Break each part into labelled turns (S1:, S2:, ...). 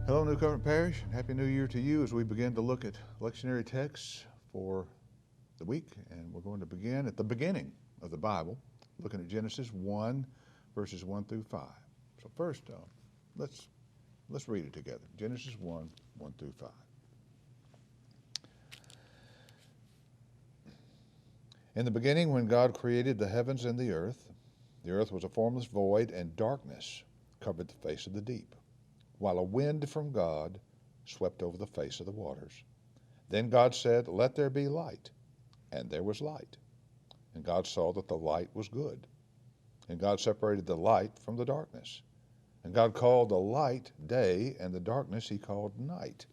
S1: Hello, New Covenant Parish, and Happy New Year to you as we begin to look at lectionary texts for the week. And we're going to begin at the beginning of the Bible, looking at Genesis 1, verses 1 through 5. So first, let's read it together. Genesis 1, 1 through 5. In the beginning, when God created the heavens and the earth was a formless void, and darkness covered the face of the deep, while a wind from God swept over the face of the waters. Then God said, "Let there be light," and there was light. And God saw that the light was good. And God separated the light from the darkness. And God called the light day, and the darkness he called night.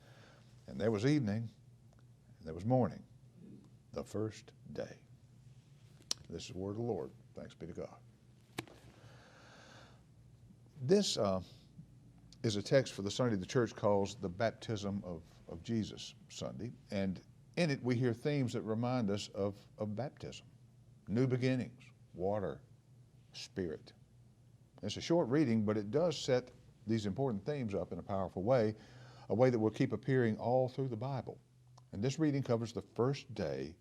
S1: And there was evening, and there was morning, the first day. This is the word of the Lord. Thanks be to God. This is a text for the Sunday the church calls the Baptism of Jesus Sunday. And in it we hear themes that remind us of baptism. New beginnings, water, spirit. It's a short reading, but it does set these important themes up in a powerful way, a way that will keep appearing all through the Bible. And this reading covers the first day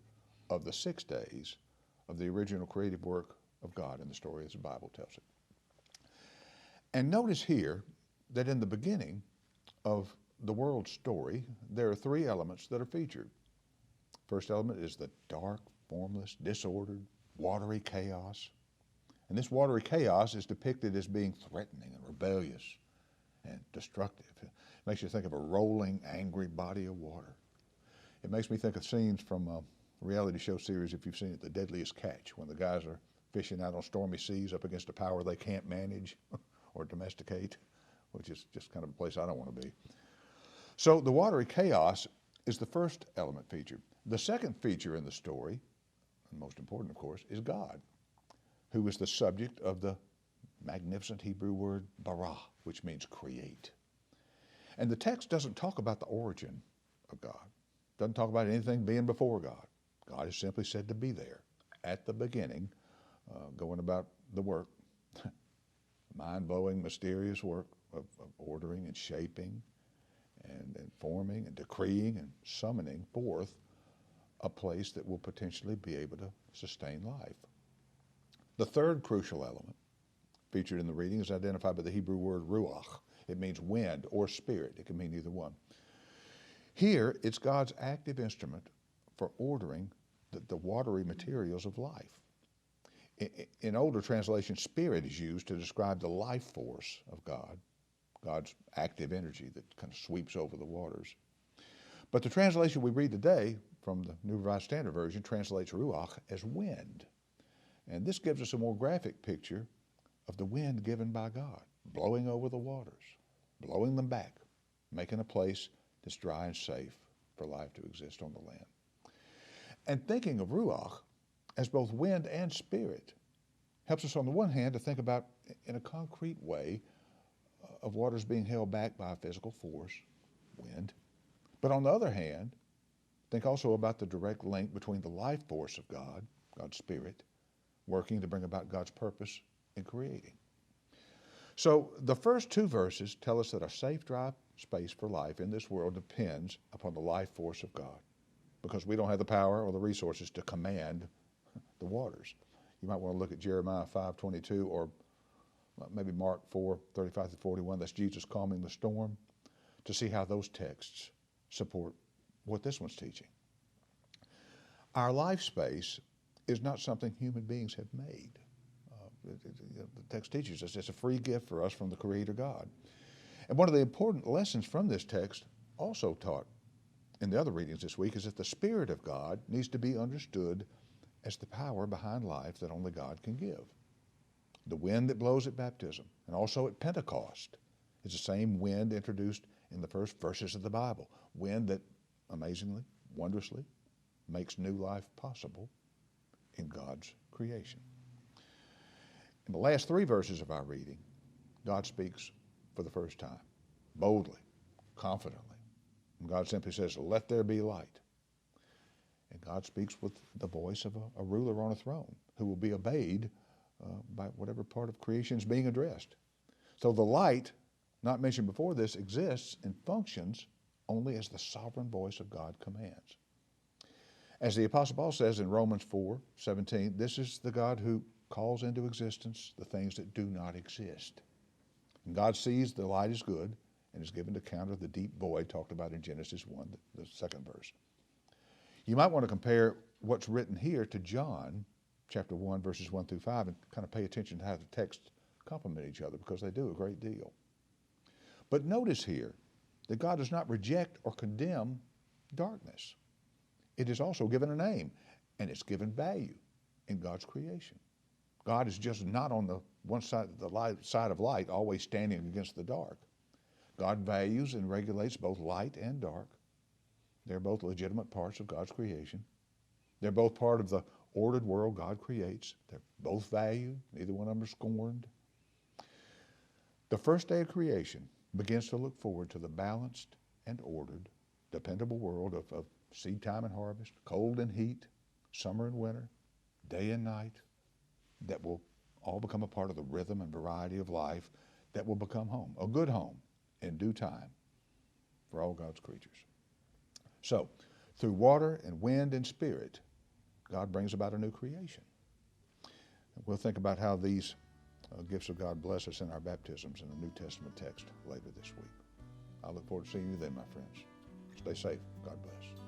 S1: of the 6 days of the original creative work of God in the story as the Bible tells it. And notice here that in the beginning of the world's story, there are 3 elements that are featured. First element is the dark, formless, disordered, watery chaos. And this watery chaos is depicted as being threatening and rebellious and destructive. It makes you think of a rolling, angry body of water. It makes me think of scenes from a reality show series, if you've seen it, The Deadliest Catch, when the guys are fishing out on stormy seas up against a power they can't manage or domesticate, which is just kind of a place I don't want to be. So the watery chaos is the first element featured. The second feature in the story, and most important of course, is God, who is the subject of the magnificent Hebrew word bara, which means create. And the text doesn't talk about the origin of God. Doesn't talk about anything being before God. God is simply said to be there at the beginning, going about the work, mind-blowing, mysterious work of ordering and shaping and forming and decreeing and summoning forth a place that will potentially be able to sustain life. The third crucial element featured in the reading is identified by the Hebrew word ruach. It means wind or spirit. It can mean either one. Here, it's God's active instrument for ordering the watery materials of life. In older translations, spirit is used to describe the life force of God, God's active energy that kind of sweeps over the waters. But the translation we read today from the New Revised Standard Version translates ruach as wind. And this gives us a more graphic picture of the wind given by God, blowing over the waters, blowing them back, making a place that's dry and safe for life to exist on the land. And thinking of ruach as both wind and spirit helps us on the one hand to think about in a concrete way of waters being held back by a physical force, wind. But on the other hand, think also about the direct link between the life force of God, God's spirit, working to bring about God's purpose in creating. So the first 2 verses tell us that a safe, dry space for life in this world depends upon the life force of God, because we don't have the power or the resources to command the waters. You might want to look at Jeremiah 5:22 or maybe Mark 4:35-41. That's Jesus calming the storm, to see how those texts support what this one's teaching. Our life space is not something human beings have made. The text teaches us it's a free gift for us from the Creator God. And one of the important lessons from this text, also taught in the other readings this week, is that the Spirit of God needs to be understood as the power behind life that only God can give. The wind that blows at baptism and also at Pentecost is the same wind introduced in the first verses of the Bible. Wind that amazingly, wondrously makes new life possible in God's creation. In the last 3 verses of our reading, God speaks for the first time, boldly, confidently. And God simply says, "Let there be light." And God speaks with the voice of a ruler on a throne who will be obeyed by whatever part of creation is being addressed. So the light not mentioned before this, exists and functions only as the sovereign voice of God commands. As the Apostle Paul says in Romans 4:17, this is the God who calls into existence the things that do not exist. And God sees the light is good and is given to counter the deep void talked about in Genesis 1, the second verse. You might want to compare what's written here to John chapter 1, verses 1 through 5, and kind of pay attention to how the texts complement each other, because they do a great deal. But notice here that God does not reject or condemn darkness. It is also given a name, and it's given value in God's creation. God is just not on the one side, side of light, always standing against the dark. God values and regulates both light and dark. They're both legitimate parts of God's creation. They're both part of the ordered world God creates. They're both valued. Neither one of them are scorned. The first day of creation begins to look forward to the balanced and ordered, dependable world of seed time and harvest, cold and heat, summer and winter, day and night, that will all become a part of the rhythm and variety of life that will become home, a good home in due time for all God's creatures. So, through water and wind and spirit, God brings about a new creation. We'll think about how these gifts of God bless us in our baptisms in the New Testament text later this week. I look forward to seeing you then, my friends. Stay safe. God bless.